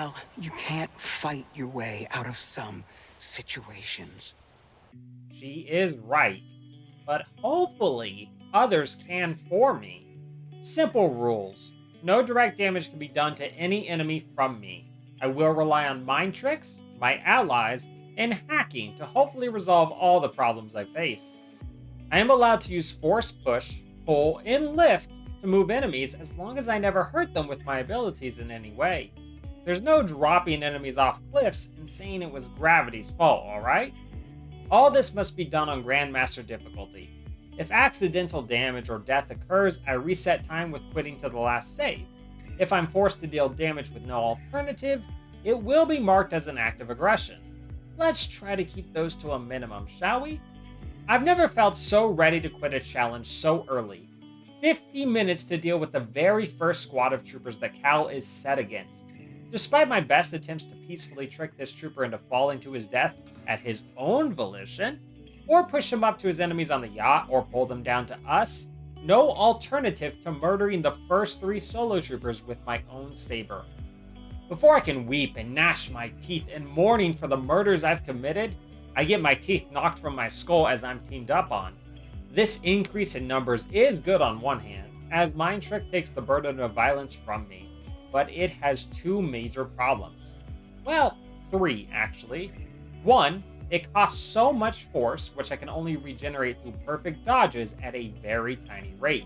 Cal, you can't fight your way out of some situations. She is right, but hopefully others can for me. Simple rules. No direct damage can be done to any enemy from me. I will rely on mind tricks, my allies, and hacking to hopefully resolve all the problems I face. I am allowed to use force push, pull, and lift to move enemies as long as I never hurt them with my abilities in any way. There's no dropping enemies off cliffs and saying it was gravity's fault, alright? All this must be done on grandmaster difficulty. If accidental damage or death occurs, I reset time with quitting to the last save. If I'm forced to deal damage with no alternative, it will be marked as an act of aggression. Let's try to keep those to a minimum, shall we? I've never felt so ready to quit a challenge so early. 50 minutes to deal with the very first squad of troopers that Cal is set against. Despite my best attempts to peacefully trick this trooper into falling to his death at his own volition, or push him up to his enemies on the yacht or pull them down to us, no alternative to murdering the first 3 solo troopers with my own saber. Before I can weep and gnash my teeth in mourning for the murders I've committed, I get my teeth knocked from my skull as I'm teamed up on. This increase in numbers is good on one hand, as Mind Trick takes the burden of violence from me, but it has 2 major problems. Well, 3 actually. 1, it costs so much force, which I can only regenerate through perfect dodges at a very tiny rate.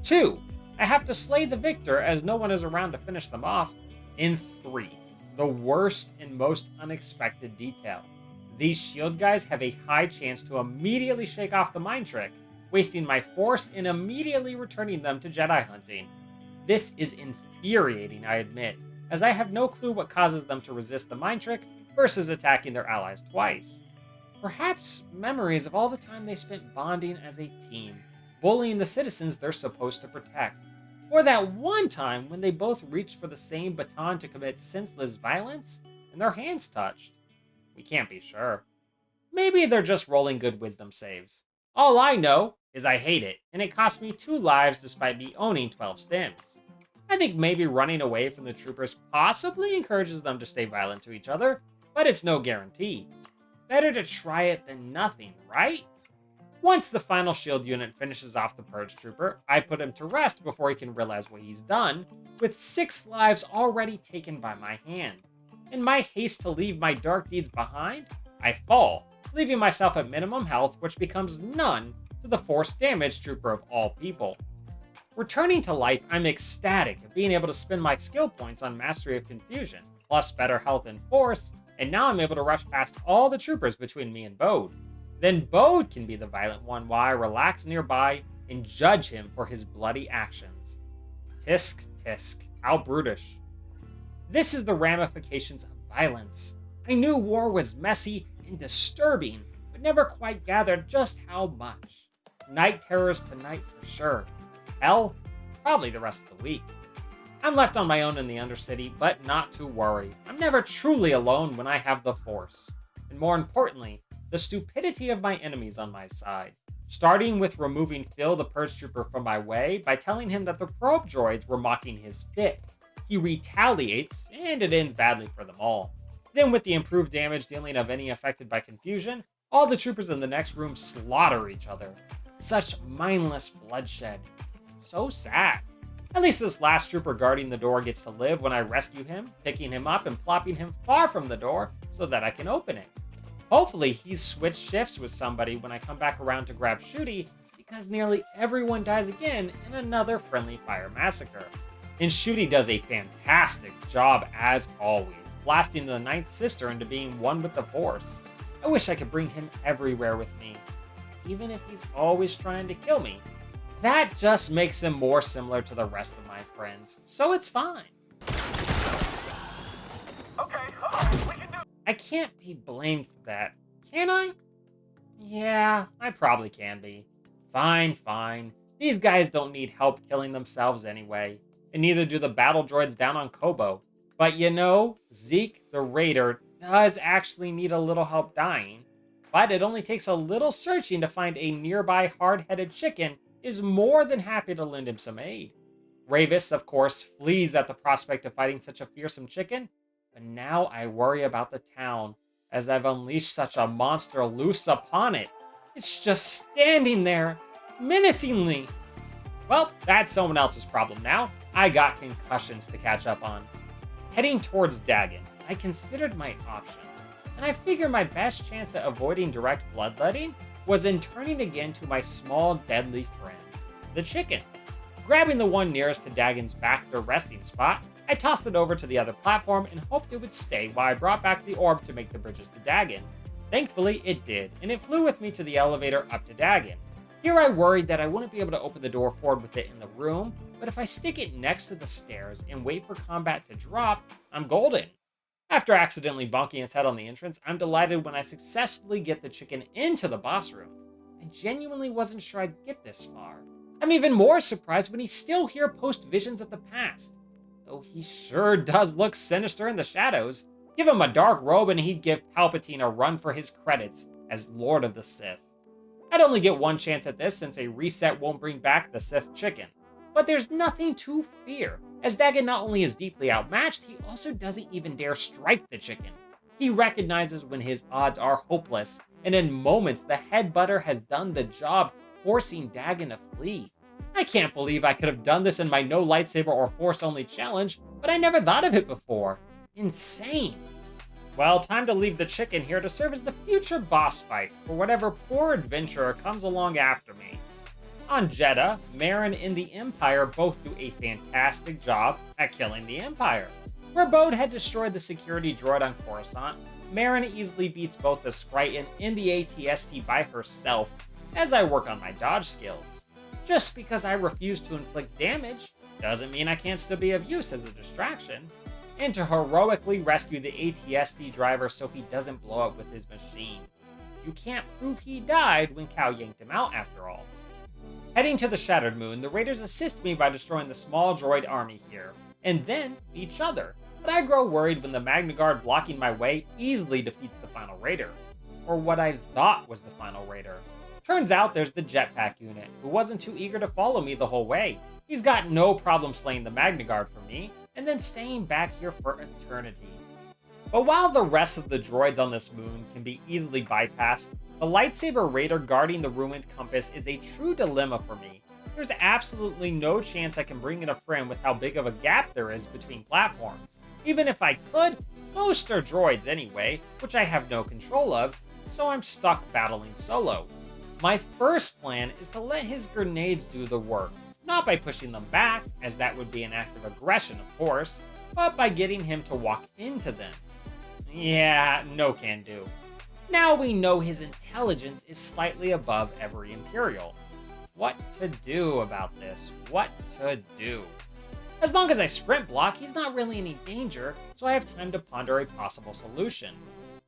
2, I have to slay the victor as no one is around to finish them off. And 3, the worst and most unexpected detail. These shield guys have a high chance to immediately shake off the mind trick, wasting my force and immediately returning them to Jedi hunting. This is infuriating, I admit, as I have no clue what causes them to resist the mind trick versus attacking their allies twice. Perhaps memories of all the time they spent bonding as a team, bullying the citizens they're supposed to protect. Or that one time when they both reached for the same baton to commit senseless violence and their hands touched. We can't be sure. Maybe they're just rolling good wisdom saves. All I know is I hate it, and it cost me 2 lives despite me owning 12 stims. I think maybe running away from the troopers possibly encourages them to stay violent to each other, but it's no guarantee. Better to try it than nothing, right? Once the final shield unit finishes off the purge trooper, I put him to rest before he can realize what he's done, with 6 lives already taken by my hand. In my haste to leave my dark deeds behind, I fall, leaving myself at minimum health, which becomes none to the force damage trooper of all people. Returning to life, I'm ecstatic at being able to spend my skill points on Mastery of Confusion, plus better health and force, and now I'm able to rush past all the troopers between me and Bode. Then Bode can be the violent one while I relax nearby and judge him for his bloody actions. Tisk, tisk, how brutish. This is the ramifications of violence. I knew war was messy and disturbing, but never quite gathered just how much. Night terrors tonight for sure. Hell, probably the rest of the week. I'm left on my own in the Undercity, but not to worry. I'm never truly alone when I have the Force. And more importantly, the stupidity of my enemies on my side. Starting with removing Phil the Purge Trooper from my way by telling him that the probe droids were mocking his fit. He retaliates, and it ends badly for them all. Then with the improved damage dealing of any affected by confusion, all the troopers in the next room slaughter each other. Such mindless bloodshed. So sad. At least this last trooper guarding the door gets to live when I rescue him, picking him up and plopping him far from the door so that I can open it. Hopefully he's switched shifts with somebody when I come back around to grab Shooty, because nearly everyone dies again in another friendly fire massacre. And Shooty does a fantastic job as always, blasting the Ninth Sister into being one with the Force. I wish I could bring him everywhere with me, even if he's always trying to kill me. That just makes him more similar to the rest of my friends, so it's fine. I can't be blamed for that, can I? Yeah, I probably can be. Fine, fine. These guys don't need help killing themselves anyway, and neither do the battle droids down on Kobo. But you know, Zeke the Raider does actually need a little help dying, but it only takes a little searching to find a nearby hard-headed chicken is more than happy to lend him some aid. Ravis, of course, flees at the prospect of fighting such a fearsome chicken, But now I worry about the town, as I've unleashed such a monster loose upon it. It's just standing there, menacingly. Well, that's someone else's problem now. I got concussions to catch up on. Heading towards Dagon, I considered my options, and I figured my best chance at avoiding direct bloodletting was in turning again to my small, deadly friend, the chicken. Grabbing the one nearest to Dagon's back their resting spot, I tossed it over to the other platform and hoped it would stay while I brought back the orb to make the bridges to Dagon. Thankfully, it did, and it flew with me to the elevator up to Dagon. Here I worried that I wouldn't be able to open the door forward with it in the room, but if I stick it next to the stairs and wait for combat to drop, I'm golden. After accidentally bonking its head on the entrance, I'm delighted when I successfully get the chicken into the boss room. I genuinely wasn't sure I'd get this far. I'm even more surprised when he's still here post visions of the past. Though he sure does look sinister in the shadows. Give him a dark robe and he'd give Palpatine a run for his credits as Lord of the Sith. I'd only get one chance at this since a reset won't bring back the Sith chicken. But there's nothing to fear, as Dagon not only is deeply outmatched, he also doesn't even dare strike the chicken. He recognizes when his odds are hopeless, and in moments the headbutter has done the job, forcing Dagon to flee. I can't believe I could have done this in my no lightsaber or force only challenge, but I never thought of it before. Insane. Well, time to leave the chicken here to serve as the future boss fight for whatever poor adventurer comes along after me. On Jeddah, Marin and the Empire both do a fantastic job at killing the Empire. Where Bode had destroyed the security droid on Coruscant, Marin easily beats both the Scritan and the ATST by herself as I work on my dodge skills. Just because I refuse to inflict damage doesn't mean I can't still be of use as a distraction. And to heroically rescue the ATST driver so he doesn't blow up with his machine. You can't prove he died when Cal yanked him out after all. Heading to the Shattered Moon, the Raiders assist me by destroying the small droid army here, and then each other. But I grow worried when the Magna Guard blocking my way easily defeats the final Raider. Or what I thought was the final Raider. Turns out there's the jetpack unit, who wasn't too eager to follow me the whole way. He's got no problem slaying the Magna Guard for me, and then staying back here for eternity. But while the rest of the droids on this moon can be easily bypassed, the lightsaber raider guarding the ruined compass is a true dilemma for me. There's absolutely no chance I can bring in a friend with how big of a gap there is between platforms. Even if I could, most are droids anyway, which I have no control of, so I'm stuck battling solo. My first plan is to let his grenades do the work. Not by pushing them back, as that would be an act of aggression, of course, but by getting him to walk into them. Yeah, no can do. Now we know his intelligence is slightly above every Imperial. What to do about this? What to do? As long as I sprint block, he's not really any danger, so I have time to ponder a possible solution.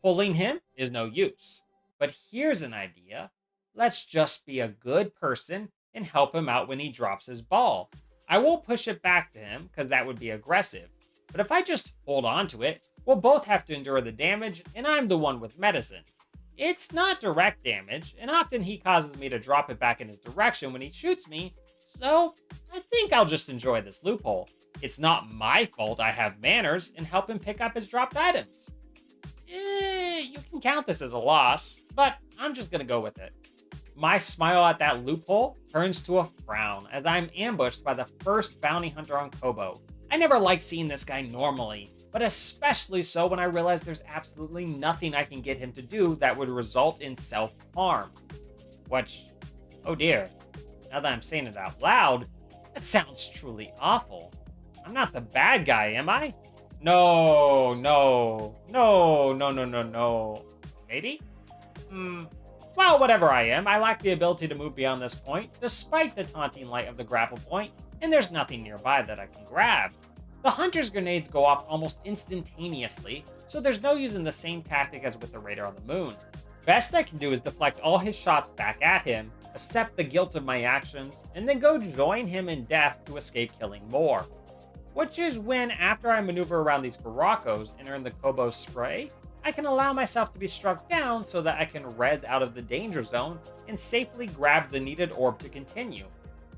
Pulling him is no use. But here's an idea. Let's just be a good person and help him out when he drops his ball. I won't push it back to him, because that would be aggressive. But if I just hold on to it, we'll both have to endure the damage, and I'm the one with medicine. It's not direct damage, and often he causes me to drop it back in his direction when he shoots me, so I think I'll just enjoy this loophole. It's not my fault I have manners and help him pick up his dropped items. You can count this as a loss, but I'm just gonna go with it. My smile at that loophole turns to a frown as I'm ambushed by the first bounty hunter on Kobo. I never liked seeing this guy normally, but especially so when I realize there's absolutely nothing I can get him to do that would result in self-harm. Which, oh dear, now that I'm saying it out loud, that sounds truly awful. I'm not the bad guy, am I? No. Maybe? Well, whatever I am, I lack the ability to move beyond this point, despite the taunting light of the grapple point, and there's nothing nearby that I can grab. The hunter's grenades go off almost instantaneously, so there's no using the same tactic as with the Raider on the moon. Best I can do is deflect all his shots back at him, accept the guilt of my actions, and then go join him in death to escape killing more. Which is when, after I maneuver around these Baracos and earn the Kobo spray, I can allow myself to be struck down so that I can res out of the danger zone and safely grab the needed orb to continue.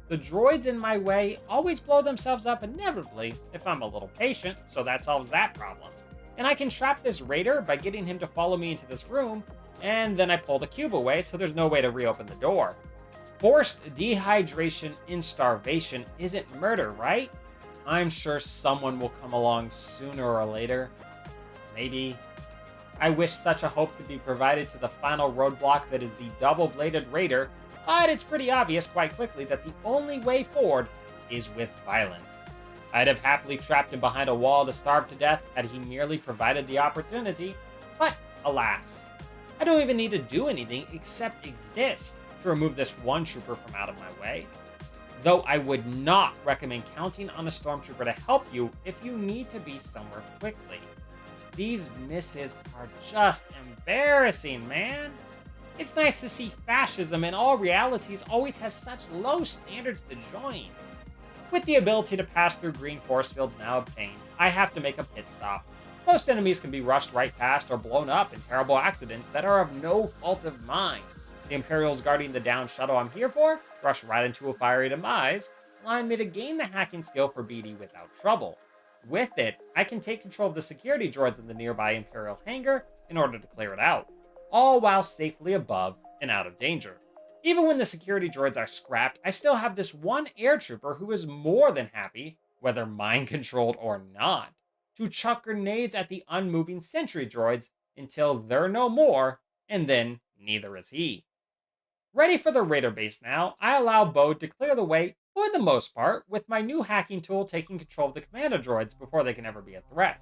The droids in my way always blow themselves up inevitably if I'm a little patient, so that solves that problem. And I can trap this raider by getting him to follow me into this room, and then I pull the cube away so there's no way to reopen the door. Forced dehydration in starvation isn't murder, right? I'm sure someone will come along sooner or later. Maybe. I wish such a hope could be provided to the final roadblock that is the double-bladed raider, but it's pretty obvious quite quickly that the only way forward is with violence. I'd have happily trapped him behind a wall to starve to death had he merely provided the opportunity, but alas, I don't even need to do anything except exist to remove this one trooper from out of my way. Though I would not recommend counting on a stormtrooper to help you if you need to be somewhere quickly. These misses are just embarrassing, man. It's nice to see fascism in all realities always has such low standards to join. With the ability to pass through green force fields now obtained, I have to make a pit stop. Most enemies can be rushed right past or blown up in terrible accidents that are of no fault of mine. The Imperials guarding the downed shuttle I'm here for rush right into a fiery demise, allowing me to gain the hacking skill for BD without trouble. With it, I can take control of the security droids in the nearby Imperial hangar in order to clear it out, all while safely above and out of danger. Even when the security droids are scrapped, I still have this one air trooper who is more than happy, whether mind-controlled or not, to chuck grenades at the unmoving sentry droids until they're no more, and then neither is he. Ready for the raider base now, I allow Bode to clear the way, for the most part, with my new hacking tool taking control of the commando droids before they can ever be a threat.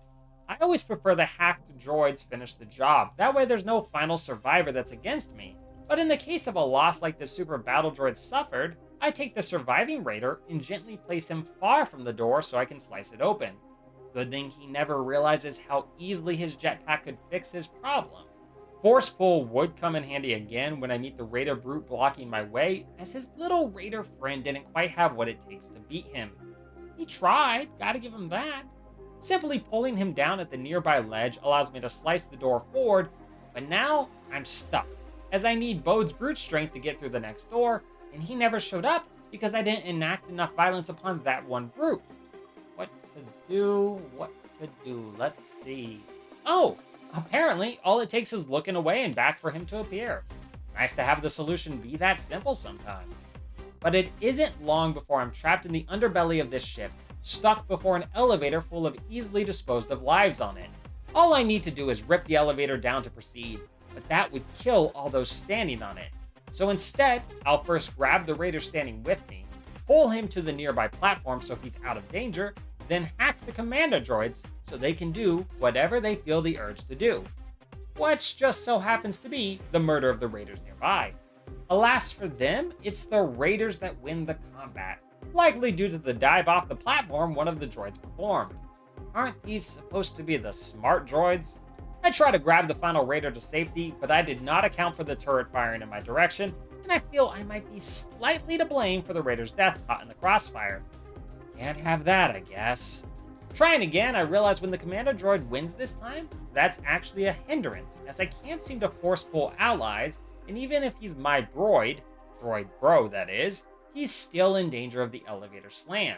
I always prefer the hacked droids finish the job, that way there's no final survivor that's against me. But in the case of a loss like the super battle droid suffered, I take the surviving raider and gently place him far from the door so I can slice it open. Good thing he never realizes how easily his jetpack could fix his problem. Force pull would come in handy again when I meet the raider brute blocking my way, as his little raider friend didn't quite have what it takes to beat him. He tried, gotta give him that. Simply pulling him down at the nearby ledge allows me to slice the door forward, but now I'm stuck, as I need Bode's brute strength to get through the next door, and he never showed up because I didn't enact enough violence upon that one brute. What to do, let's see. Oh! Apparently, all it takes is looking away and back for him to appear. Nice to have the solution be that simple sometimes. But it isn't long before I'm trapped in the underbelly of this ship, stuck before an elevator full of easily disposed of lives on it. All I need to do is rip the elevator down to proceed, but that would kill all those standing on it. So instead, I'll first grab the raider standing with me, pull him to the nearby platform so he's out of danger, then hack the commando droids so they can do whatever they feel the urge to do. Which just so happens to be the murder of the raiders nearby. Alas for them, it's the raiders that win the combat, likely due to the dive off the platform one of the droids performed. Aren't these supposed to be the smart droids? I try to grab the final raider to safety, but I did not account for the turret firing in my direction, and I feel I might be slightly to blame for the raider's death caught in the crossfire. Can't have that, I guess. Trying again, I realize when the commando droid wins this time, that's actually a hindrance, as I can't seem to force pull allies, and even if he's my droid bro that is, he's still in danger of the elevator slam.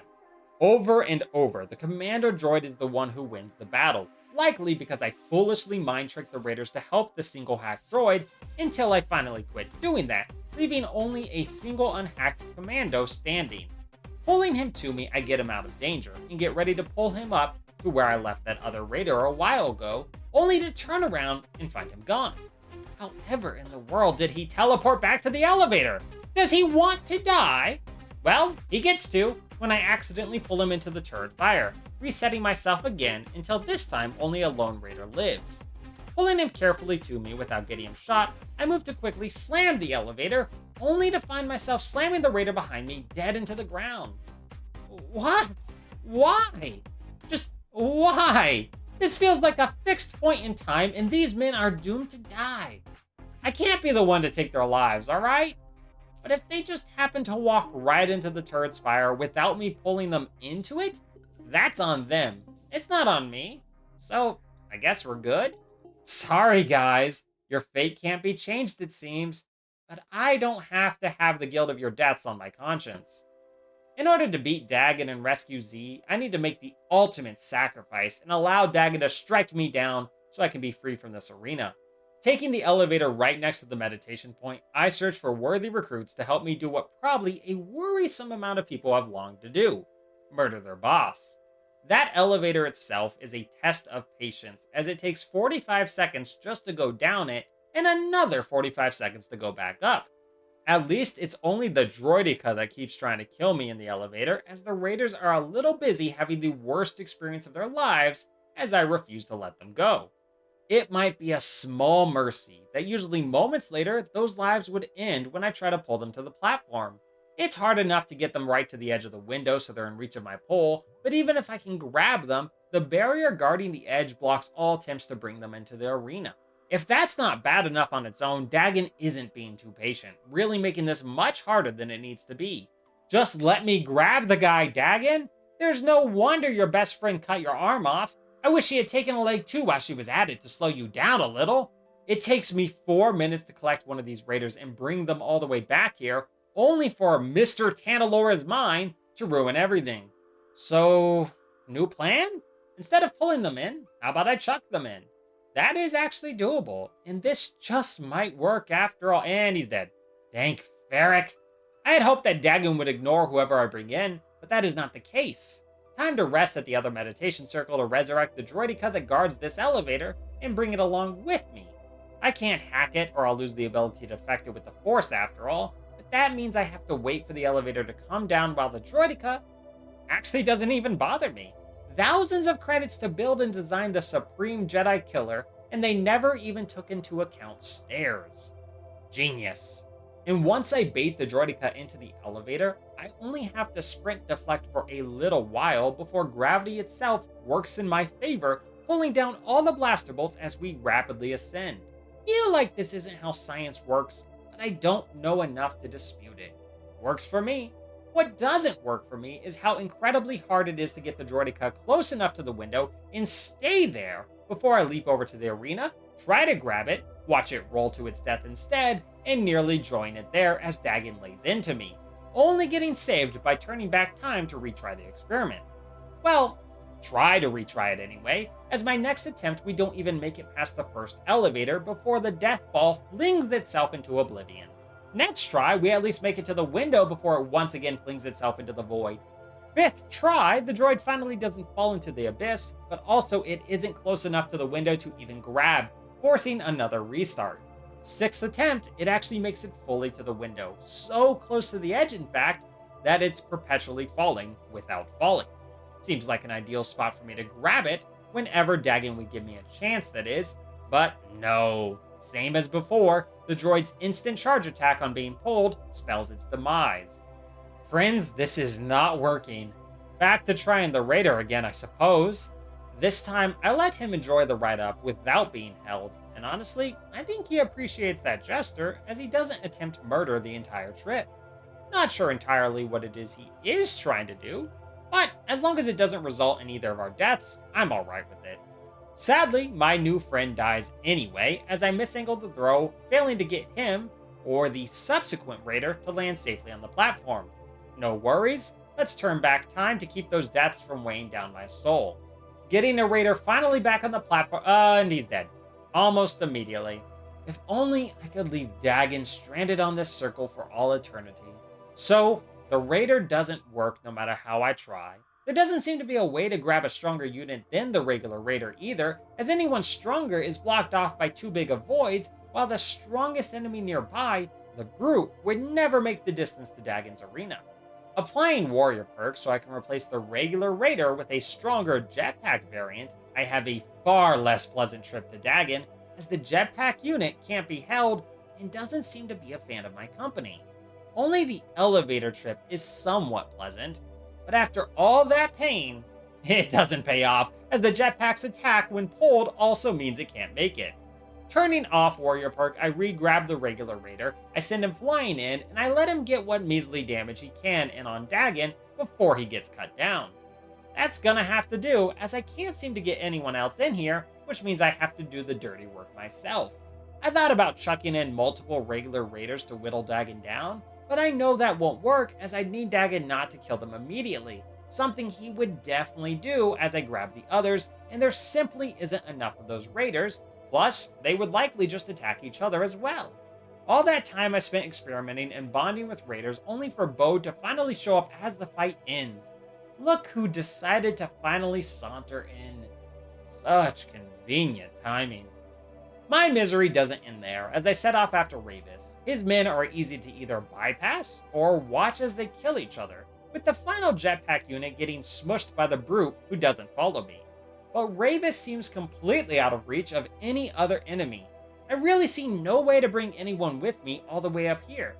Over and over, the commando droid is the one who wins the battle, likely because I foolishly mind-tricked the raiders to help the single hacked droid, until I finally quit doing that, leaving only a single unhacked commando standing. Pulling him to me, I get him out of danger, and get ready to pull him up to where I left that other raider a while ago, only to turn around and find him gone. However in the world did he teleport back to the elevator? Does he want to die? Well, he gets to, when I accidentally pull him into the turret fire, resetting myself again until this time only a lone raider lives. Pulling him carefully to me without getting him shot, I move to quickly slam the elevator, only to find myself slamming the raider behind me dead into the ground. What? Why? Just why? This feels like a fixed point in time and these men are doomed to die. I can't be the one to take their lives, alright? But if they just happen to walk right into the turret's fire without me pulling them into it, that's on them. It's not on me. So, I guess we're good? Sorry, guys. Your fate can't be changed, it seems. But I don't have to have the guilt of your deaths on my conscience. In order to beat Dagon and rescue Z, I need to make the ultimate sacrifice and allow Dagon to strike me down so I can be free from this arena. Taking the elevator right next to the meditation point, I search for worthy recruits to help me do what probably a worrisome amount of people have longed to do: murder their boss. That elevator itself is a test of patience, as it takes 45 seconds just to go down it and another 45 seconds to go back up. At least it's only the droideka that keeps trying to kill me in the elevator, as the raiders are a little busy having the worst experience of their lives as I refuse to let them go. It might be a small mercy that usually moments later, those lives would end when I try to pull them to the platform. It's hard enough to get them right to the edge of the window so they're in reach of my pole, but even if I can grab them, the barrier guarding the edge blocks all attempts to bring them into the arena. If that's not bad enough on its own, Dagon isn't being too patient, really making this much harder than it needs to be. Just let me grab the guy, Dagon! There's no wonder your best friend cut your arm off. I wish she had taken a leg too while she was at it to slow you down a little. It takes me 4 minutes to collect one of these raiders and bring them all the way back here, only for Mr. Tantalora's mind to ruin everything. So, new plan? Instead of pulling them in, how about I chuck them in? That is actually doable, and this just might work after all. And he's dead. Dank Ferric. I had hoped that Dagon would ignore whoever I bring in, but that is not the case. Time to rest at the other meditation circle to resurrect the droideka that guards this elevator and bring it along with me. I can't hack it or I'll lose the ability to affect it with the Force after all, but that means I have to wait for the elevator to come down while the droideka actually doesn't even bother me. Thousands of credits to build and design the Supreme Jedi Killer, and they never even took into account stairs. Genius. And once I bait the droideka into the elevator, I only have to sprint deflect for a little while before gravity itself works in my favor, pulling down all the blaster bolts as we rapidly ascend. Feel like this isn't how science works, but I don't know enough to dispute it. Works for me. What doesn't work for me is how incredibly hard it is to get the droideka close enough to the window and stay there before I leap over to the arena, try to grab it, watch it roll to its death instead, and nearly join it there as Dagon lays into me, only getting saved by turning back time to retry the experiment. Well, try to retry it anyway, as my next attempt we don't even make it past the first elevator before the death ball flings itself into oblivion. Next try, we at least make it to the window before it once again flings itself into the void. Fifth try, the droid finally doesn't fall into the abyss, but also it isn't close enough to the window to even grab, forcing another restart. Sixth attempt, it actually makes it fully to the window, so close to the edge in fact, that it's perpetually falling without falling. Seems like an ideal spot for me to grab it whenever Dagon would give me a chance, that is, but no. Same as before, the droid's instant charge attack on being pulled spells its demise. Friends, this is not working. Back to trying the raider again, I suppose. This time, I let him enjoy the ride-up without being held, and honestly, I think he appreciates that gesture, as he doesn't attempt murder the entire trip. Not sure entirely what it is he is trying to do, but as long as it doesn't result in either of our deaths, I'm alright with it. Sadly, my new friend dies anyway, as I misangled the throw, failing to get him, or the subsequent raider, to land safely on the platform. No worries, let's turn back time to keep those deaths from weighing down my soul. Getting a raider finally back on the platform, and he's dead. Almost immediately. If only I could leave Dagon stranded on this circle for all eternity. So, the raider doesn't work no matter how I try. There doesn't seem to be a way to grab a stronger unit than the regular raider either, as anyone stronger is blocked off by too big of voids, while the strongest enemy nearby, the brute, would never make the distance to Dagon's arena. Applying warrior perks so I can replace the regular raider with a stronger jetpack variant, I have a far less pleasant trip to Dagon, as the jetpack unit can't be held and doesn't seem to be a fan of my company. Only the elevator trip is somewhat pleasant, but after all that pain, it doesn't pay off, as the jetpack's attack when pulled also means it can't make it. Turning off warrior perk, I re-grab the regular raider, I send him flying in, and I let him get what measly damage he can in on Dagon before he gets cut down. That's gonna have to do, as I can't seem to get anyone else in here, which means I have to do the dirty work myself. I thought about chucking in multiple regular raiders to whittle Dagon down, But I know that won't work as I need Dagon not to kill them immediately, something he would definitely do as I grab the others, and there simply isn't enough of those raiders, plus they would likely just attack each other as well. All that time I spent experimenting and bonding with raiders only for Bode to finally show up as the fight ends. Look who decided to finally saunter in. Such convenient timing. My misery doesn't end there, as I set off after Ravis. His men are easy to either bypass or watch as they kill each other, with the final jetpack unit getting smushed by the brute who doesn't follow me. But Ravis seems completely out of reach of any other enemy. I really see no way to bring anyone with me all the way up here.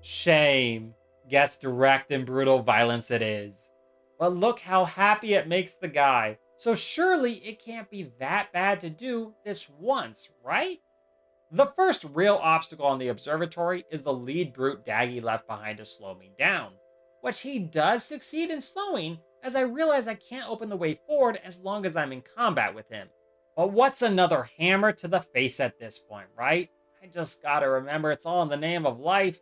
Shame. Guess direct and brutal violence it is. But look how happy it makes the guy. So surely it can't be that bad to do this once, right? The first real obstacle on the observatory is the lead brute Daggy left behind to slow me down, which he does succeed in slowing as I realize I can't open the way forward as long as I'm in combat with him. But what's another hammer to the face at this point, right? I just gotta remember it's all in the name of life.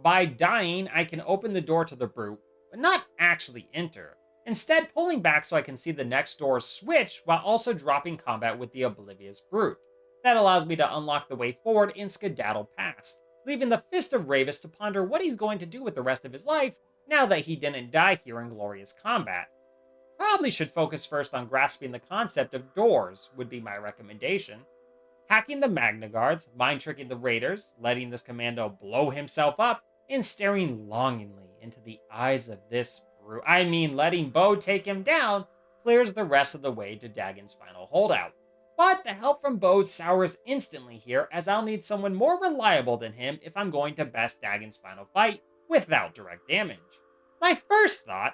By dying, I can open the door to the brute, but not actually enter. Instead, pulling back so I can see the next door switch while also dropping combat with the oblivious brute. That allows me to unlock the way forward and skedaddle past, leaving the Fist of Ravis to ponder what he's going to do with the rest of his life now that he didn't die here in glorious combat. Probably should focus first on grasping the concept of doors, would be my recommendation. Hacking the Magna Guards, mind-tricking the raiders, letting this commando blow himself up, and staring longingly into the eyes of this brute. Letting Bo take him down clears the rest of the way to Dagon's final holdout. But the help from Bo sours instantly here, as I'll need someone more reliable than him if I'm going to best Dagon's final fight without direct damage. My first thought,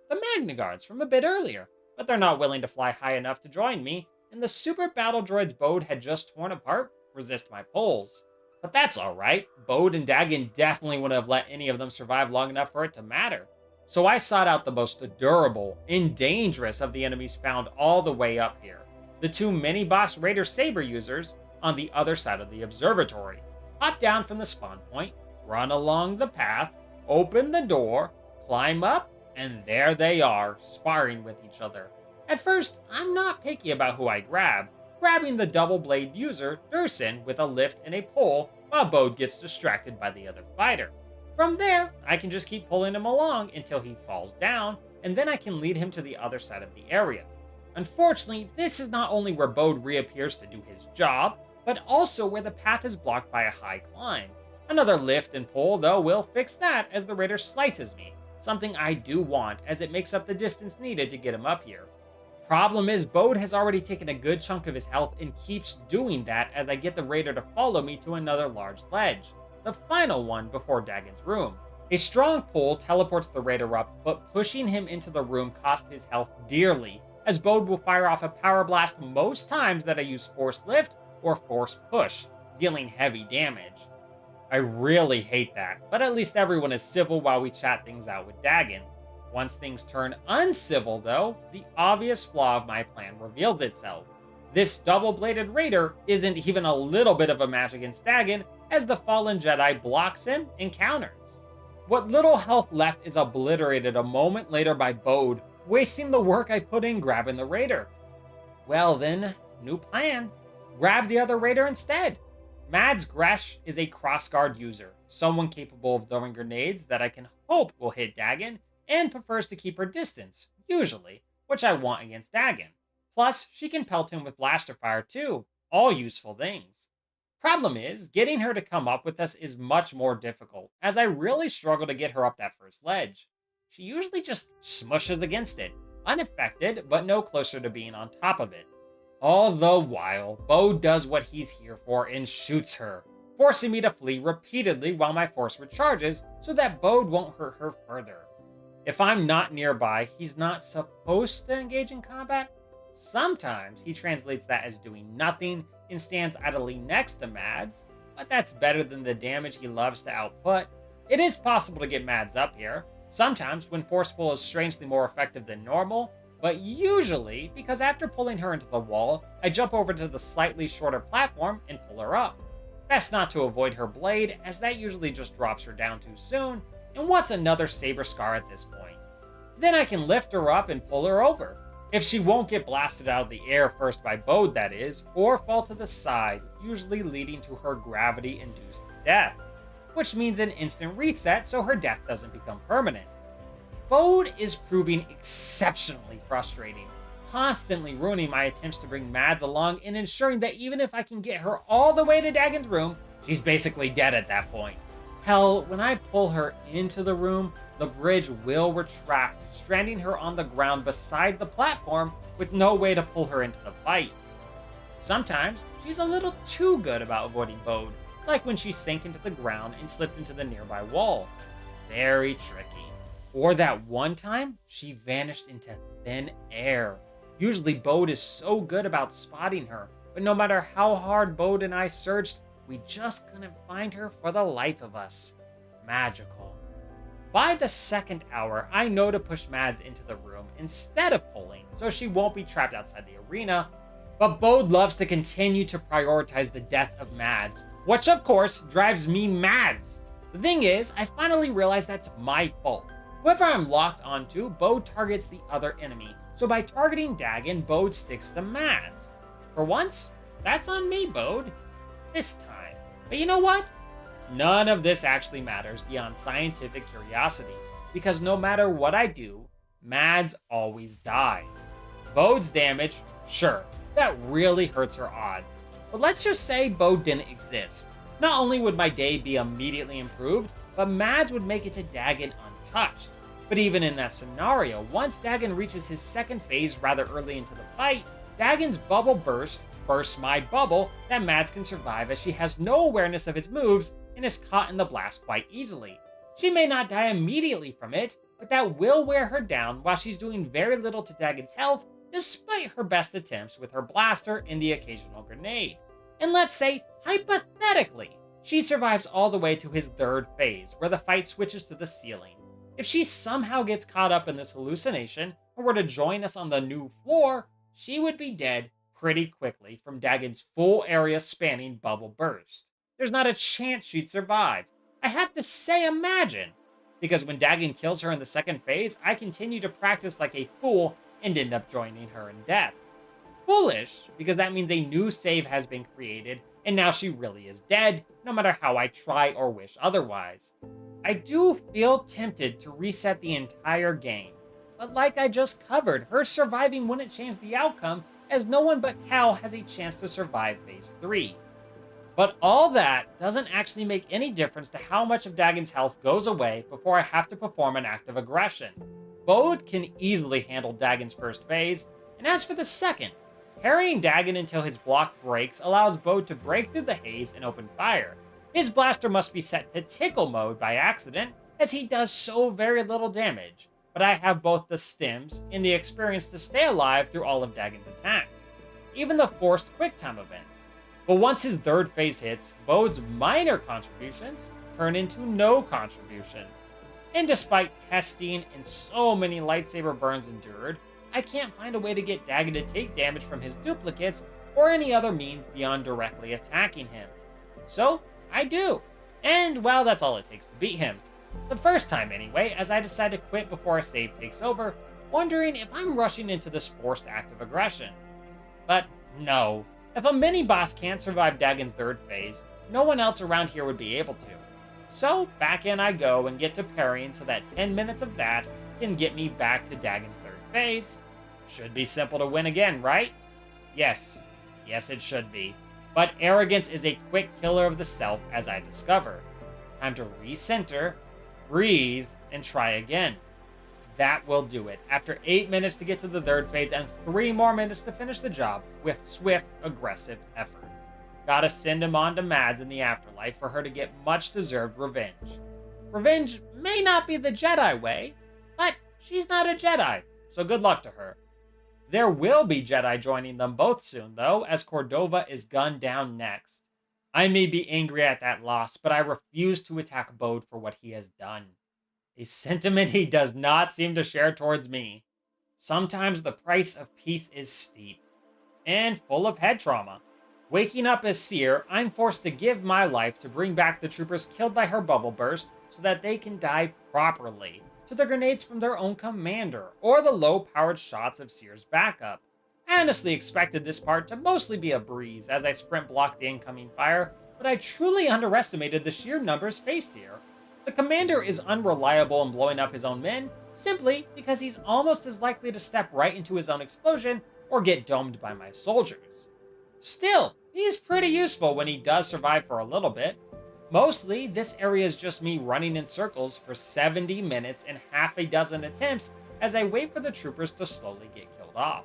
the Magna Guards from a bit earlier, but they're not willing to fly high enough to join me, and the super battle droids Bode had just torn apart resist my pulls. But that's alright, Bode and Dagon definitely wouldn't have let any of them survive long enough for it to matter. So I sought out the most durable and dangerous of the enemies found all the way up here. The two mini-boss Raider Saber users on the other side of the observatory. Hop down from the spawn point, run along the path, open the door, climb up, and there they are, sparring with each other. At first, I'm not picky about who I grab, grabbing the double-blade user, Dursin, with a lift and a pull while Bode gets distracted by the other fighter. From there, I can just keep pulling him along until he falls down, and then I can lead him to the other side of the area. Unfortunately, this is not only where Bode reappears to do his job, but also where the path is blocked by a high climb. Another lift and pull, though, will fix that as the raider slices me, something I do want as it makes up the distance needed to get him up here. Problem is, Bode has already taken a good chunk of his health and keeps doing that as I get the raider to follow me to another large ledge, the final one before Dagon's room. A strong pull teleports the raider up, but pushing him into the room costs his health dearly, as Bode will fire off a power blast most times that I use force lift or force push, dealing heavy damage. I really hate that, but at least everyone is civil while we chat things out with Dagon. Once things turn uncivil, though, the obvious flaw of my plan reveals itself. This double-bladed raider isn't even a little bit of a match against Dagon, as the fallen Jedi blocks him and counters. What little health left is obliterated a moment later by Bode, wasting the work I put in grabbing the raider. Well then, new plan. Grab the other raider instead. Mads Gresh is a crossguard user, someone capable of throwing grenades that I can hope will hit Dagon, and prefers to keep her distance, usually, which I want against Dagon. Plus, she can pelt him with blaster fire too, all useful things. Problem is, getting her to come up with us is much more difficult, as I really struggle to get her up that first ledge. She usually just smushes against it, unaffected, but no closer to being on top of it. All the while, Bode does what he's here for and shoots her, forcing me to flee repeatedly while my force recharges so that Bode won't hurt her further. If I'm not nearby, he's not supposed to engage in combat. Sometimes he translates that as doing nothing and stands idly next to Mads, but that's better than the damage he loves to output. It is possible to get Mads up here, sometimes when force pull is strangely more effective than normal, but usually because after pulling her into the wall, I jump over to the slightly shorter platform and pull her up. Best not to avoid her blade, as that usually just drops her down too soon, and what's another saber scar at this point? Then I can lift her up and pull her over. If she won't get blasted out of the air first by Bode, that is, or fall to the side, usually leading to her gravity-induced death, which means an instant reset so her death doesn't become permanent. Bode is proving exceptionally frustrating, constantly ruining my attempts to bring Mads along and ensuring that even if I can get her all the way to Dagon's room, she's basically dead at that point. Hell, when I pull her into the room, the bridge will retract, stranding her on the ground beside the platform with no way to pull her into the fight. Sometimes, she's a little too good about avoiding Bode, like when she sank into the ground and slipped into the nearby wall. Very tricky. Or that one time, she vanished into thin air. Usually Bode is so good about spotting her, but no matter how hard Bode and I searched, we just couldn't find her for the life of us. Magical. By the second hour, I know to push Mads into the room instead of pulling, so she won't be trapped outside the arena, but Bode loves to continue to prioritize the death of Mads, which of course drives me mads. The thing is, I finally realized that's my fault. Whoever I'm locked onto, Bode targets the other enemy, so by targeting Dagon, Bode sticks to Mads. For once, that's on me, Bode. This time. But you know what? None of this actually matters beyond scientific curiosity, because no matter what I do, Mads always dies. Bode's damage, sure, that really hurts her odds. But let's just say Bode didn't exist. Not only would my day be immediately improved, but Mads would make it to Dagon untouched. But even in that scenario, once Dagon reaches his second phase rather early into the fight, Dagon's bubble bursts my bubble that Mads can survive as she has no awareness of his moves and is caught in the blast quite easily. She may not die immediately from it, but that will wear her down while she's doing very little to Dagon's health, despite her best attempts with her blaster and the occasional grenade. And let's say, hypothetically, she survives all the way to his third phase, where the fight switches to the ceiling. If she somehow gets caught up in this hallucination, and were to join us on the new floor, she would be dead pretty quickly from Dagon's full area spanning bubble burst. There's not a chance she'd survive. I have to say imagine, because when Dagon kills her in the second phase, I continue to practice like a fool and end up joining her in death. Foolish, because that means a new save has been created, and now she really is dead, no matter how I try or wish otherwise. I do feel tempted to reset the entire game, but like I just covered, her surviving wouldn't change the outcome, as no one but Cal has a chance to survive Phase 3. But all that doesn't actually make any difference to how much of Dagon's health goes away before I have to perform an act of aggression. Bode can easily handle Dagon's first phase, and as for the second, parrying Dagon until his block breaks allows Bode to break through the haze and open fire. His blaster must be set to tickle mode by accident, as he does so very little damage, but I have both the stims and the experience to stay alive through all of Dagon's attacks, even the forced QuickTime event. But once his third phase hits, Bode's minor contributions turn into no contribution. And despite testing and so many lightsaber burns endured, I can't find a way to get Dagon to take damage from his duplicates or any other means beyond directly attacking him. So, I do. And, well, that's all it takes to beat him. The first time anyway, as I decide to quit before a save takes over, wondering if I'm rushing into this forced act of aggression. But no. If a mini-boss can't survive Dagon's third phase, no one else around here would be able to. So, back in I go and get to parrying so that 10 minutes of that can get me back to Dagon's third phase. Should be simple to win again, right? Yes. Yes, it should be. But arrogance is a quick killer of the self, as I discover. Time to recenter, breathe, and try again. That will do it. After 8 minutes to get to the third phase and 3 more minutes to finish the job with swift, aggressive effort. Gotta send him on to Mads in the afterlife for her to get much-deserved revenge. Revenge may not be the Jedi way, but she's not a Jedi, so good luck to her. There will be Jedi joining them both soon, though, as Cordova is gunned down next. I may be angry at that loss, but I refuse to attack Bode for what he has done. A sentiment he does not seem to share towards me. Sometimes the price of peace is steep, and full of head trauma. Waking up as Seer, I'm forced to give my life to bring back the troopers killed by her bubble burst so that they can die properly to the grenades from their own commander or the low-powered shots of Seer's backup. I honestly expected this part to mostly be a breeze as I sprint block the incoming fire, but I truly underestimated the sheer numbers faced here. The commander is unreliable in blowing up his own men, simply because he's almost as likely to step right into his own explosion or get domed by my soldiers. Still, he's pretty useful when he does survive for a little bit. Mostly, this area is just me running in circles for 70 minutes and half a dozen attempts as I wait for the troopers to slowly get killed off.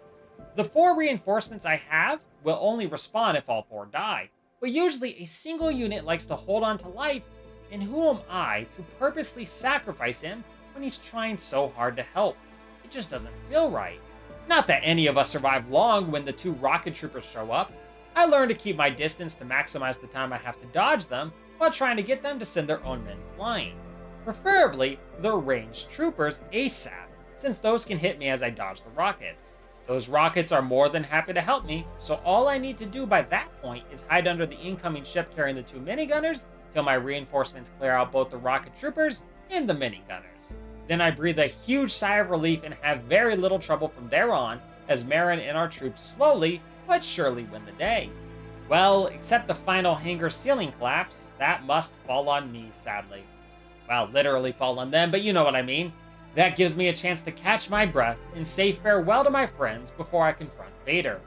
The 4 reinforcements I have will only respawn if all 4 die, but usually a single unit likes to hold on to life, and who am I to purposely sacrifice him when he's trying so hard to help? It just doesn't feel right. Not that any of us survive long when the 2 rocket troopers show up. I learned to keep my distance to maximize the time I have to dodge them while trying to get them to send their own men flying. Preferably, the ranged troopers ASAP, since those can hit me as I dodge the rockets. Those rockets are more than happy to help me, so all I need to do by that point is hide under the incoming ship carrying the 2 minigunners till my reinforcements clear out both the rocket troopers and the minigunners. Then I breathe a huge sigh of relief and have very little trouble from there on as Marin and our troops slowly but surely win the day. Well, except the final hangar ceiling collapse, that must fall on me, sadly. Well, literally fall on them, but you know what I mean. That gives me a chance to catch my breath and say farewell to my friends before I confront Vader.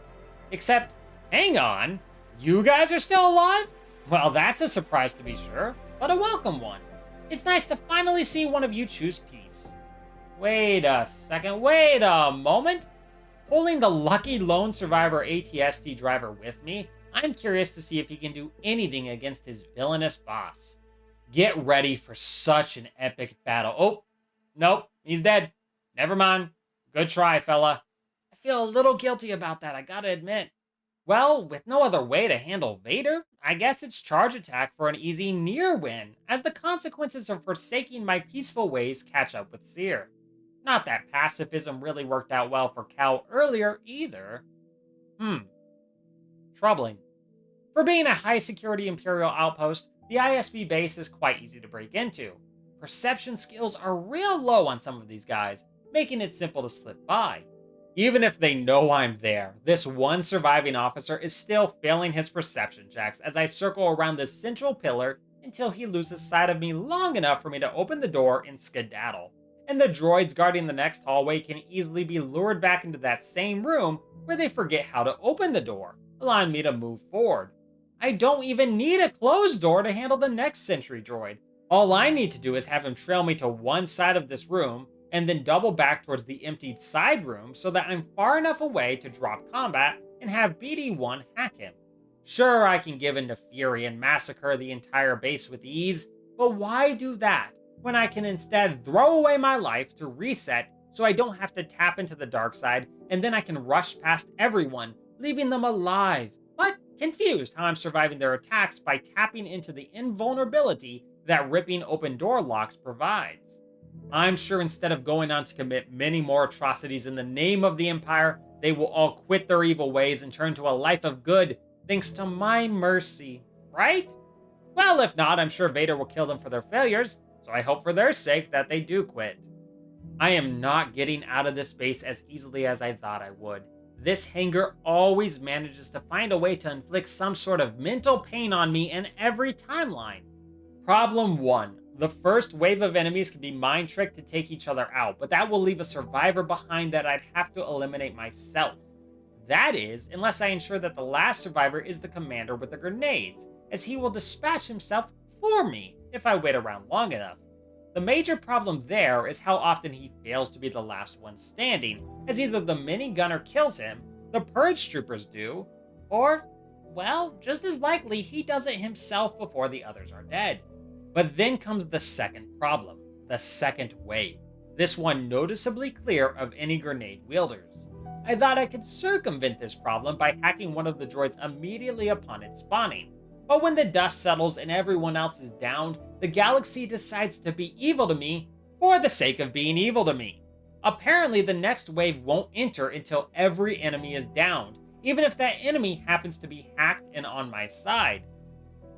Except, hang on, you guys are still alive? Well, that's a surprise to be sure, but a welcome one. It's nice to finally see one of you choose peace. Wait a second, wait a moment. Pulling the lucky lone survivor ATST driver with me, I'm curious to see if he can do anything against his villainous boss. Get ready for such an epic battle. Oh, nope, he's dead. Never mind. Good try, fella. I feel a little guilty about that, I gotta admit. Well, with no other way to handle Vader, I guess it's charge attack for an easy near win, as the consequences of forsaking my peaceful ways catch up with Seer. Not that pacifism really worked out well for Cal earlier either. Troubling. For being a high-security Imperial outpost, the ISB base is quite easy to break into. Perception skills are real low on some of these guys, making it simple to slip by. Even if they know I'm there, this one surviving officer is still failing his perception checks as I circle around the central pillar until he loses sight of me long enough for me to open the door and skedaddle. And the droids guarding the next hallway can easily be lured back into that same room where they forget how to open the door, allowing me to move forward. I don't even need a closed door to handle the next sentry droid. All I need to do is have him trail me to one side of this room and then double back towards the emptied side room so that I'm far enough away to drop combat and have BD-1 hack him. Sure, I can give in to fury and massacre the entire base with ease, but why do that when I can instead throw away my life to reset so I don't have to tap into the dark side, and then I can rush past everyone, leaving them alive, but confused how I'm surviving their attacks by tapping into the invulnerability that ripping open door locks provides. I'm sure instead of going on to commit many more atrocities in the name of the Empire, they will all quit their evil ways and turn to a life of good, thanks to my mercy, right? Well, if not, I'm sure Vader will kill them for their failures, so I hope for their sake that they do quit. I am not getting out of this base as easily as I thought I would. This hangar always manages to find a way to inflict some sort of mental pain on me in every timeline. Problem 1. The first wave of enemies can be mind-tricked to take each other out, but that will leave a survivor behind that I'd have to eliminate myself. That is, unless I ensure that the last survivor is the commander with the grenades, as he will dispatch himself for me if I wait around long enough. The major problem there is how often he fails to be the last one standing, as either the minigunner kills him, the purge troopers do, or, well, just as likely he does it himself before the others are dead. But then comes the second problem, the second wave. This one noticeably clear of any grenade wielders. I thought I could circumvent this problem by hacking one of the droids immediately upon its spawning. But when the dust settles and everyone else is downed, the galaxy decides to be evil to me for the sake of being evil to me. Apparently, the next wave won't enter until every enemy is downed, even if that enemy happens to be hacked and on my side.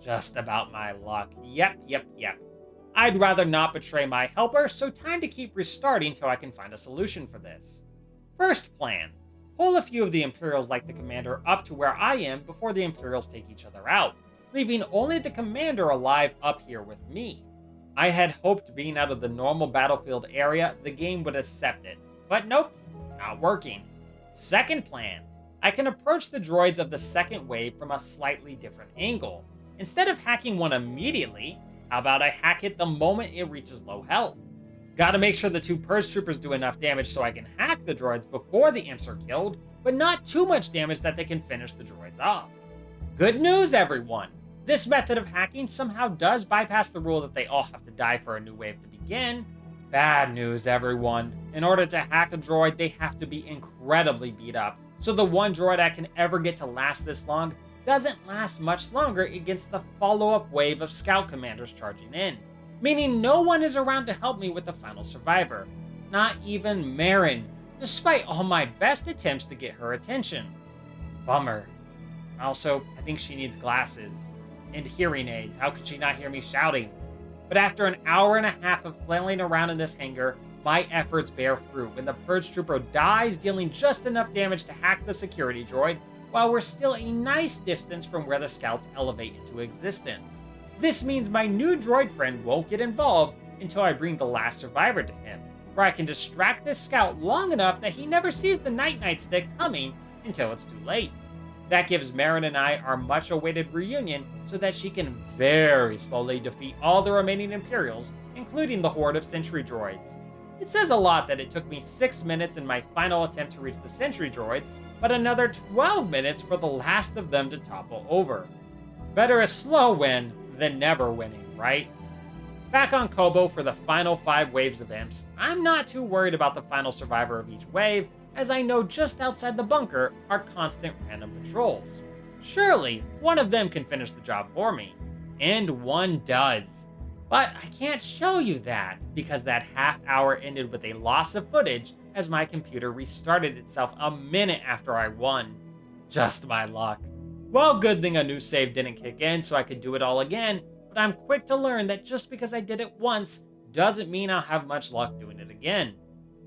Just about my luck. Yep. I'd rather not betray my helper, so time to keep restarting till I can find a solution for this. First plan. Pull a few of the Imperials like the Commander up to where I am before the Imperials take each other out, leaving only the Commander alive up here with me. I had hoped being out of the normal battlefield area, the game would accept it. But nope, not working. Second plan. I can approach the droids of the second wave from a slightly different angle. Instead of hacking one immediately, how about I hack it the moment it reaches low health? Gotta make sure the two Purge Troopers do enough damage so I can hack the droids before the imps are killed, but not too much damage that they can finish the droids off. Good news, everyone! This method of hacking somehow does bypass the rule that they all have to die for a new wave to begin. Bad news, everyone. In order to hack a droid, they have to be incredibly beat up, so the one droid I can ever get to last this long doesn't last much longer against the follow-up wave of scout commanders charging in, meaning no one is around to help me with the final survivor. Not even Marin, despite all my best attempts to get her attention. Bummer. Also, I think she needs glasses. And hearing aids. How could she not hear me shouting? But after an hour and a half of flailing around in this hangar, my efforts bear fruit when the Purge Trooper dies, dealing just enough damage to hack the security droid, while we're still a nice distance from where the scouts elevate into existence. This means my new droid friend won't get involved until I bring the last survivor to him, where I can distract this scout long enough that he never sees the night-night stick coming until it's too late. That gives Marin and I our much-awaited reunion so that she can very slowly defeat all the remaining Imperials, including the horde of sentry droids. It says a lot that it took me 6 minutes in my final attempt to reach the sentry droids, but another 12 minutes for the last of them to topple over. Better a slow win than never winning, right? Back on Kobo for the final 5 waves of imps, I'm not too worried about the final survivor of each wave, as I know just outside the bunker are constant random patrols. Surely, one of them can finish the job for me. And one does. But I can't show you that, because that half hour ended with a loss of footage as my computer restarted itself a minute after I won. Just my luck. Well, good thing a new save didn't kick in so I could do it all again, but I'm quick to learn that just because I did it once doesn't mean I'll have much luck doing it again.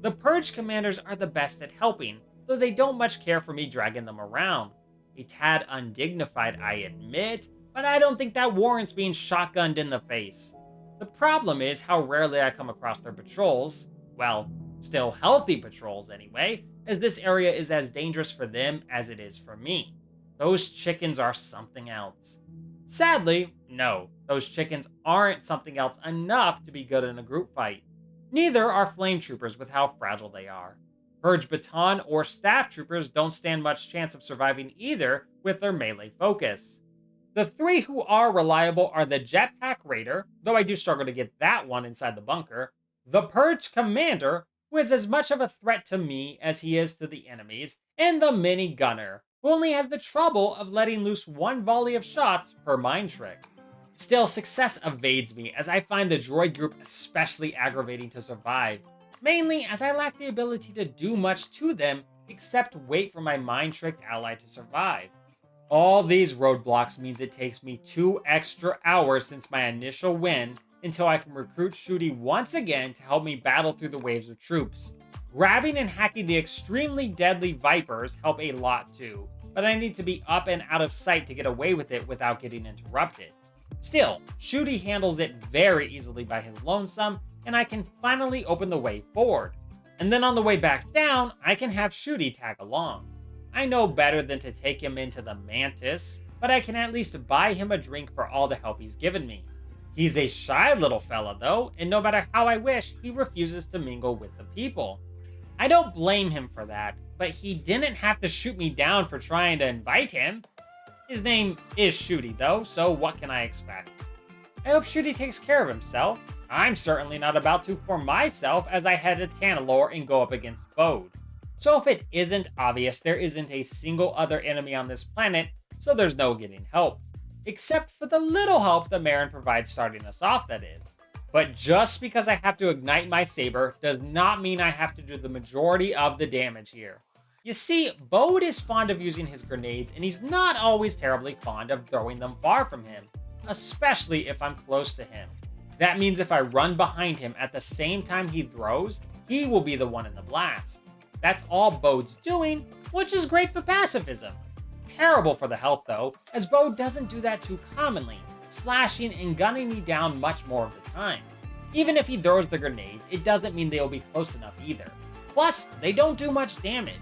The Purge commanders are the best at helping, though they don't much care for me dragging them around. A tad undignified, I admit, but I don't think that warrants being shotgunned in the face. The problem is how rarely I come across their patrols. Well, still healthy patrols anyway, as this area is as dangerous for them as it is for me. Those chickens are something else. Sadly, no, those chickens aren't something else enough to be good in a group fight. Neither are flame troopers with how fragile they are. Purge baton or staff troopers don't stand much chance of surviving either with their melee focus. The 3 who are reliable are the Jetpack Raider, though I do struggle to get that one inside the bunker, the Purge Commander, who is as much of a threat to me as he is to the enemies, and the Mini Gunner, who only has the trouble of letting loose 1 volley of shots per mind trick. Still, success evades me as I find the droid group especially aggravating to survive, mainly as I lack the ability to do much to them except wait for my mind-tricked ally to survive. All these roadblocks means it takes me 2 extra hours since my initial win until I can recruit Shooty once again to help me battle through the waves of troops. Grabbing and hacking the extremely deadly Vipers help a lot too, but I need to be up and out of sight to get away with it without getting interrupted. Still, Shooty handles it very easily by his lonesome, and I can finally open the way forward. And then on the way back down, I can have Shooty tag along. I know better than to take him into the Mantis, but I can at least buy him a drink for all the help he's given me. He's a shy little fella though, and no matter how I wish, he refuses to mingle with the people. I don't blame him for that, but he didn't have to shoot me down for trying to invite him. His name is Shooty though, so what can I expect? I hope Shooty takes care of himself. I'm certainly not about to for myself as I head to Tanalorr and go up against Bode. So if it isn't obvious, there isn't a single other enemy on this planet, so there's no getting help. Except for the little help that Marin provides starting us off, that is. But just because I have to ignite my saber does not mean I have to do the majority of the damage here. You see, Bode is fond of using his grenades, and he's not always terribly fond of throwing them far from him, especially if I'm close to him. That means if I run behind him at the same time he throws, he will be the one in the blast. That's all Bode's doing, which is great for pacifism. Terrible for the health though, as Bode doesn't do that too commonly, slashing and gunning me down much more of the time. Even if he throws the grenades, it doesn't mean they will be close enough either. Plus, they don't do much damage.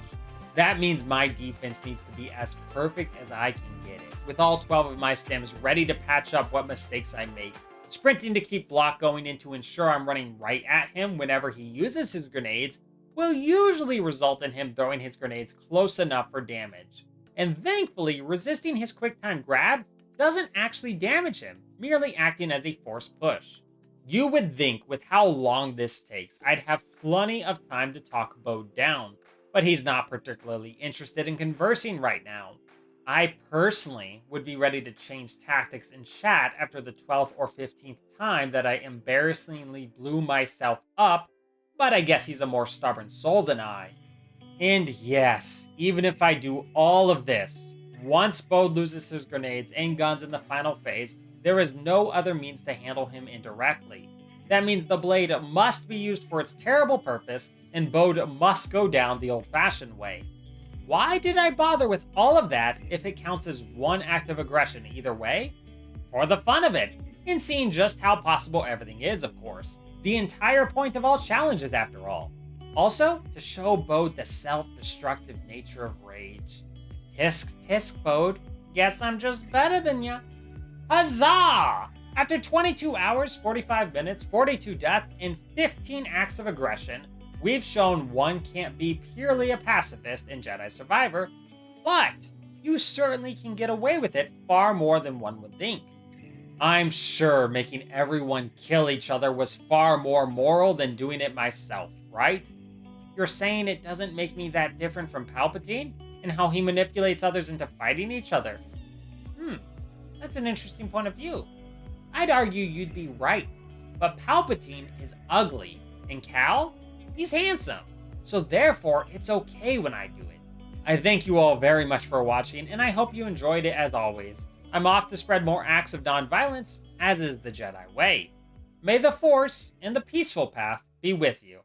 That means my defense needs to be as perfect as I can get it, with all 12 of my stems ready to patch up what mistakes I make, sprinting to keep block going in to ensure I'm running right at him whenever he uses his grenades will usually result in him throwing his grenades close enough for damage. And thankfully, resisting his quick time grab doesn't actually damage him, merely acting as a forced push. You would think with how long this takes, I'd have plenty of time to talk Bode down, but he's not particularly interested in conversing right now. I personally would be ready to change tactics in chat after the 12th or 15th time that I embarrassingly blew myself up, but I guess he's a more stubborn soul than I. And yes, even if I do all of this, once Bode loses his grenades and guns in the final phase, there is no other means to handle him indirectly. That means the blade must be used for its terrible purpose, and Bode must go down the old-fashioned way. Why did I bother with all of that if it counts as one act of aggression either way? For the fun of it, and seeing just how possible everything is, of course. The entire point of all challenges, after all. Also, to show Bode the self-destructive nature of rage. Tisk tisk, Bode. Guess I'm just better than ya. Huzzah! After 22 hours, 45 minutes, 42 deaths, and 15 acts of aggression, we've shown one can't be purely a pacifist in Jedi Survivor, but you certainly can get away with it far more than one would think. I'm sure making everyone kill each other was far more moral than doing it myself, right? You're saying it doesn't make me that different from Palpatine and how he manipulates others into fighting each other? That's an interesting point of view. I'd argue you'd be right, but Palpatine is ugly, and Cal, he's handsome. So therefore, it's okay when I do it. I thank you all very much for watching, and I hope you enjoyed it as always. I'm off to spread more acts of non-violence, as is the Jedi way. May the Force and the peaceful path be with you.